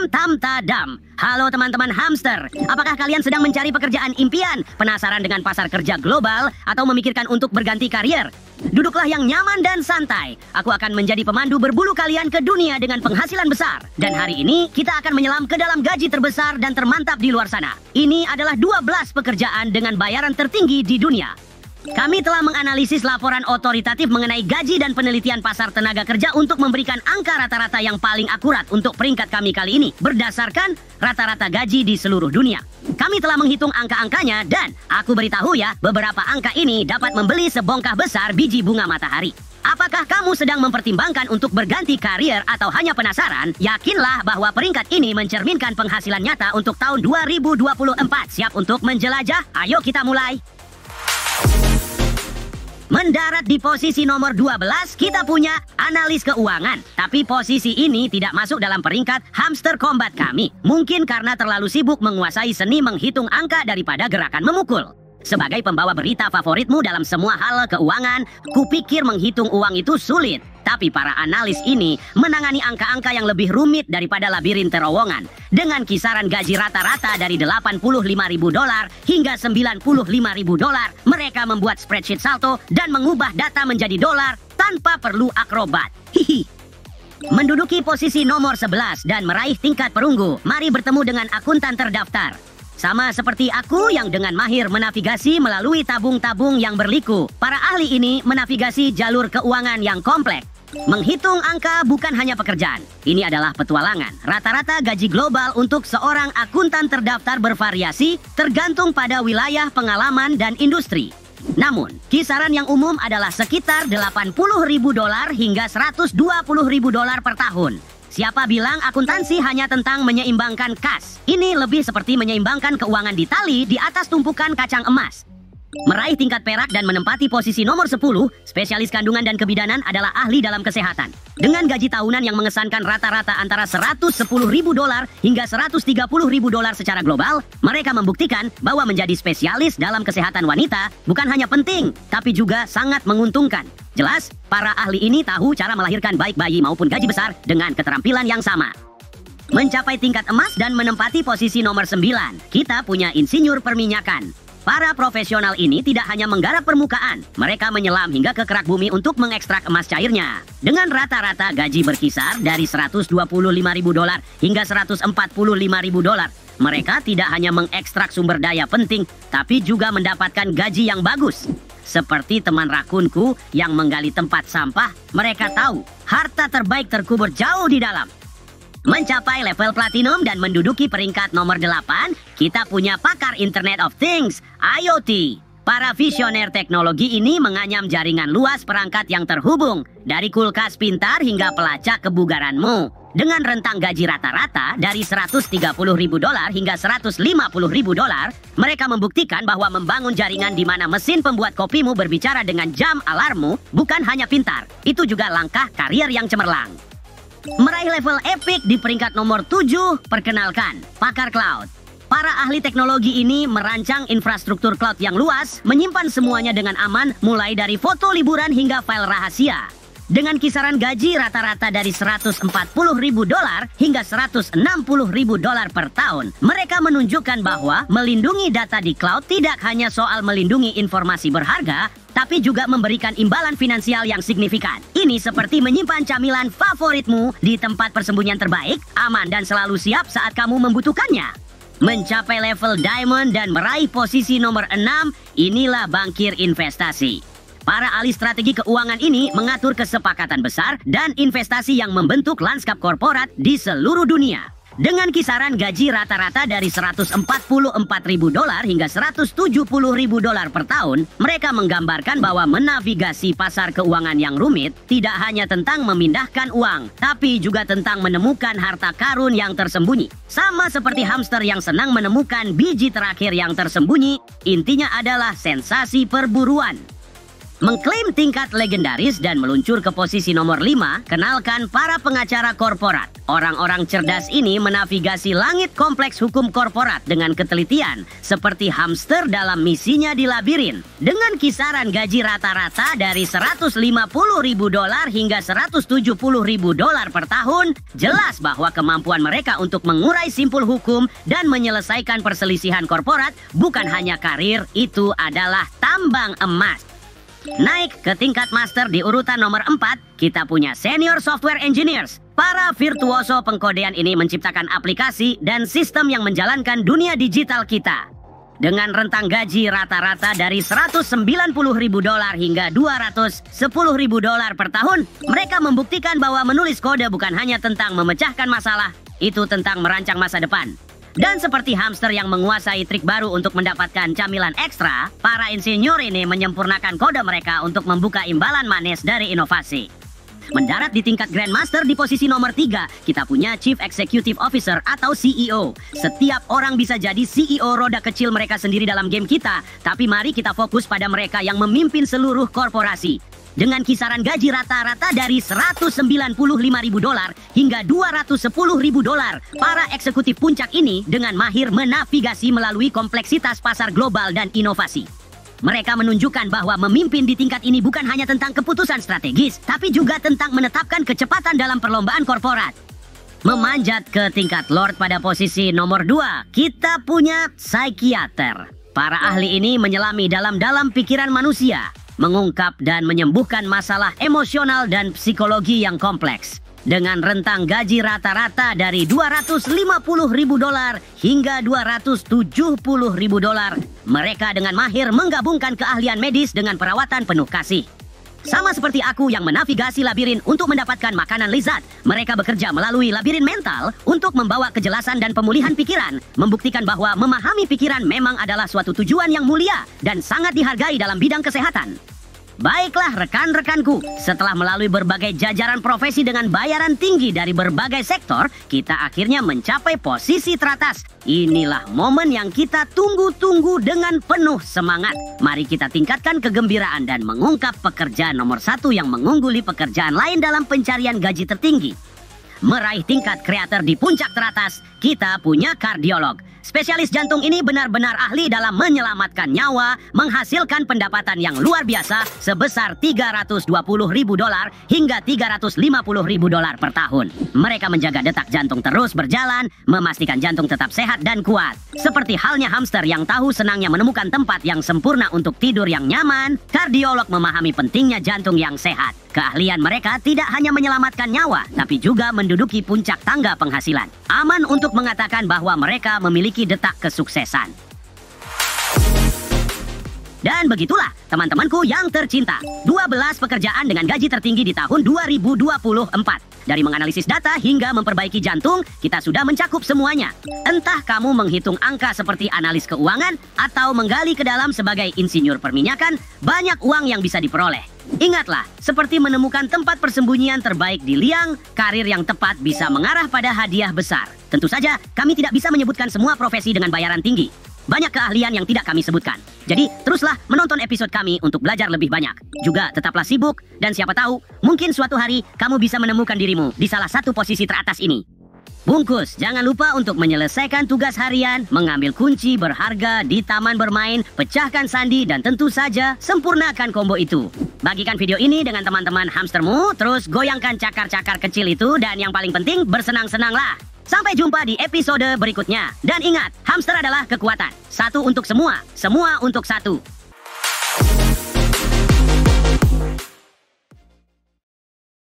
Tam-tadam. Halo teman-teman hamster, apakah kalian sedang mencari pekerjaan impian? Penasaran dengan pasar kerja global? Atau memikirkan untuk berganti karier? Duduklah yang nyaman dan santai. Aku akan menjadi pemandu berbulu kalian ke dunia dengan penghasilan besar. Dan hari ini kita akan menyelam ke dalam gaji terbesar dan termantap di luar sana. Ini adalah 12 pekerjaan dengan bayaran tertinggi di dunia. Kami telah menganalisis laporan otoritatif mengenai gaji dan penelitian pasar tenaga kerja untuk memberikan angka rata-rata yang paling akurat untuk peringkat kami kali ini berdasarkan rata-rata gaji di seluruh dunia. Kami telah menghitung angka-angkanya dan aku beritahu ya, beberapa angka ini dapat membeli sebongkah besar biji bunga matahari. Apakah kamu sedang mempertimbangkan untuk berganti karier atau hanya penasaran? Yakinlah bahwa peringkat ini mencerminkan penghasilan nyata untuk tahun 2024. Siap untuk menjelajah? Ayo kita mulai. Mendarat di posisi nomor 12, kita punya analis keuangan. Tapi posisi ini tidak masuk dalam peringkat hamster combat kami. Mungkin karena terlalu sibuk menguasai seni menghitung angka daripada gerakan memukul. Sebagai pembawa berita favoritmu dalam semua hal keuangan, kupikir menghitung uang itu sulit. Tapi para analis ini menangani angka-angka yang lebih rumit daripada labirin terowongan. Dengan kisaran gaji rata-rata dari $85.000 hingga $95.000, mereka membuat spreadsheet salto dan mengubah data menjadi dolar tanpa perlu akrobat. Hihi. Menduduki posisi nomor 11 dan meraih tingkat perunggu, mari bertemu dengan akuntan terdaftar. Sama seperti aku yang dengan mahir menavigasi melalui tabung-tabung yang berliku, para ahli ini menavigasi jalur keuangan yang kompleks. Menghitung angka bukan hanya pekerjaan, ini adalah petualangan. Rata-rata gaji global untuk seorang akuntan terdaftar bervariasi tergantung pada wilayah pengalaman dan industri. Namun, kisaran yang umum adalah sekitar $80.000 hingga $120.000 per tahun. Siapa bilang akuntansi hanya tentang menyeimbangkan kas? Ini lebih seperti menyeimbangkan keuangan di tali di atas tumpukan kacang emas. Meraih tingkat perak dan menempati posisi nomor 10, spesialis kandungan dan kebidanan adalah ahli dalam kesehatan. Dengan gaji tahunan yang mengesankan rata-rata antara $110.000 hingga $130.000 secara global, mereka membuktikan bahwa menjadi spesialis dalam kesehatan wanita bukan hanya penting, tapi juga sangat menguntungkan. Jelas, para ahli ini tahu cara melahirkan baik bayi maupun gaji besar dengan keterampilan yang sama. Mencapai tingkat emas dan menempati posisi nomor 9, kita punya insinyur perminyakan. Para profesional ini tidak hanya menggarap permukaan, mereka menyelam hingga ke kerak bumi untuk mengekstrak emas cairnya. Dengan rata-rata gaji berkisar dari $125.000 hingga $145.000, mereka tidak hanya mengekstrak sumber daya penting, tapi juga mendapatkan gaji yang bagus. Seperti teman rakunku yang menggali tempat sampah, mereka tahu harta terbaik terkubur jauh di dalam. Mencapai level platinum dan menduduki peringkat nomor 8, kita punya pakar Internet of Things, IoT. Para visioner teknologi ini menganyam jaringan luas perangkat yang terhubung, dari kulkas pintar hingga pelacak kebugaranmu. Dengan rentang gaji rata-rata dari $130.000 hingga $150.000, mereka membuktikan bahwa membangun jaringan di mana mesin pembuat kopimu berbicara dengan jam alarmmu bukan hanya pintar, itu juga langkah karier yang cemerlang. Meraih level epic di peringkat nomor 7, perkenalkan, pakar cloud. Para ahli teknologi ini merancang infrastruktur cloud yang luas, menyimpan semuanya dengan aman, mulai dari foto liburan hingga file rahasia. Dengan kisaran gaji rata-rata dari $140.000 hingga $160.000 per tahun, mereka menunjukkan bahwa melindungi data di cloud tidak hanya soal melindungi informasi berharga, tapi juga memberikan imbalan finansial yang signifikan. Ini seperti menyimpan camilan favoritmu di tempat persembunyian terbaik, aman dan selalu siap saat kamu membutuhkannya. Mencapai level diamond dan meraih posisi nomor 6, inilah bangkir investasi. Para ahli strategi keuangan ini mengatur kesepakatan besar dan investasi yang membentuk lanskap korporat di seluruh dunia. Dengan kisaran gaji rata-rata dari $144.000 hingga $170.000 per tahun, mereka menggambarkan bahwa menavigasi pasar keuangan yang rumit tidak hanya tentang memindahkan uang, tapi juga tentang menemukan harta karun yang tersembunyi. Sama seperti hamster yang senang menemukan biji terakhir yang tersembunyi, intinya adalah sensasi perburuan. Mengklaim tingkat legendaris dan meluncur ke posisi nomor 5, kenalkan para pengacara korporat. Orang-orang cerdas ini menavigasi langit kompleks hukum korporat dengan ketelitian, seperti hamster dalam misinya di labirin. Dengan kisaran gaji rata-rata dari $150.000 hingga $170.000 per tahun, jelas bahwa kemampuan mereka untuk mengurai simpul hukum dan menyelesaikan perselisihan korporat bukan hanya karir, itu adalah tambang emas. Naik ke tingkat master di urutan nomor 4, kita punya senior software engineers. Para virtuoso pengkodean ini menciptakan aplikasi dan sistem yang menjalankan dunia digital kita. Dengan rentang gaji rata-rata dari $190.000 hingga $210.000 per tahun, mereka membuktikan bahwa menulis kode bukan hanya tentang memecahkan masalah, itu tentang merancang masa depan. Dan seperti hamster yang menguasai trik baru untuk mendapatkan camilan ekstra, para insinyur ini menyempurnakan kode mereka untuk membuka imbalan manis dari inovasi. Mendarat di tingkat Grandmaster di posisi nomor 3, kita punya Chief Executive Officer atau CEO. Setiap orang bisa jadi CEO roda kecil mereka sendiri dalam game kita, tapi mari kita fokus pada mereka yang memimpin seluruh korporasi. Dengan kisaran gaji rata-rata dari $195.000 hingga $210.000, para eksekutif puncak ini dengan mahir menavigasi melalui kompleksitas pasar global dan inovasi. Mereka menunjukkan bahwa memimpin di tingkat ini bukan hanya tentang keputusan strategis, tapi juga tentang menetapkan kecepatan dalam perlombaan korporat. Memanjat ke tingkat Lord pada posisi nomor 2, kita punya psikiater. Para ahli ini menyelami dalam-dalam pikiran manusia, mengungkap dan menyembuhkan masalah emosional dan psikologi yang kompleks. Dengan rentang gaji rata-rata dari $250.000 hingga $270.000, mereka dengan mahir menggabungkan keahlian medis dengan perawatan penuh kasih. Sama seperti aku yang menavigasi labirin untuk mendapatkan makanan lezat, mereka bekerja melalui labirin mental untuk membawa kejelasan dan pemulihan pikiran, membuktikan bahwa memahami pikiran memang adalah suatu tujuan yang mulia dan sangat dihargai dalam bidang kesehatan. Baiklah rekan-rekanku, setelah melalui berbagai jajaran profesi dengan bayaran tinggi dari berbagai sektor, kita akhirnya mencapai posisi teratas. Inilah momen yang kita tunggu-tunggu dengan penuh semangat. Mari kita tingkatkan kegembiraan dan mengungkap pekerjaan nomor 1 yang mengungguli pekerjaan lain dalam pencarian gaji tertinggi. Meraih tingkat kreator di puncak teratas, kita punya kardiolog. Spesialis jantung ini benar-benar ahli dalam menyelamatkan nyawa, menghasilkan pendapatan yang luar biasa sebesar $320.000 hingga $350.000 per tahun. Mereka menjaga detak jantung terus berjalan, memastikan jantung tetap sehat dan kuat. Seperti halnya hamster yang tahu senangnya menemukan tempat yang sempurna untuk tidur yang nyaman, kardiolog memahami pentingnya jantung yang sehat. Keahlian mereka tidak hanya menyelamatkan nyawa, tapi juga menduduki puncak tangga penghasilan. Aman untuk mengatakan bahwa mereka memiliki detak kesuksesan. Dan begitulah teman-temanku yang tercinta, 12 pekerjaan dengan gaji tertinggi di tahun 2024. Dari menganalisis data hingga memperbaiki jantung, kita sudah mencakup semuanya. Entah kamu menghitung angka seperti analis keuangan atau menggali ke dalam sebagai insinyur perminyakan, banyak uang yang bisa diperoleh. Ingatlah, seperti menemukan tempat persembunyian terbaik di liang, karir yang tepat bisa mengarah pada hadiah besar. Tentu saja, kami tidak bisa menyebutkan semua profesi dengan bayaran tinggi. Banyak keahlian yang tidak kami sebutkan. Jadi, teruslah menonton episode kami untuk belajar lebih banyak. Juga tetaplah sibuk, dan siapa tahu, mungkin suatu hari kamu bisa menemukan dirimu di salah satu posisi teratas ini. Bungkus, jangan lupa untuk menyelesaikan tugas harian, mengambil kunci berharga di taman bermain, pecahkan sandi, dan tentu saja sempurnakan combo itu. Bagikan video ini dengan teman-teman hamstermu, terus goyangkan cakar-cakar kecil itu, dan yang paling penting, bersenang-senanglah. Sampai jumpa di episode berikutnya. Dan ingat, hamster adalah kekuatan. Satu untuk semua, semua untuk satu.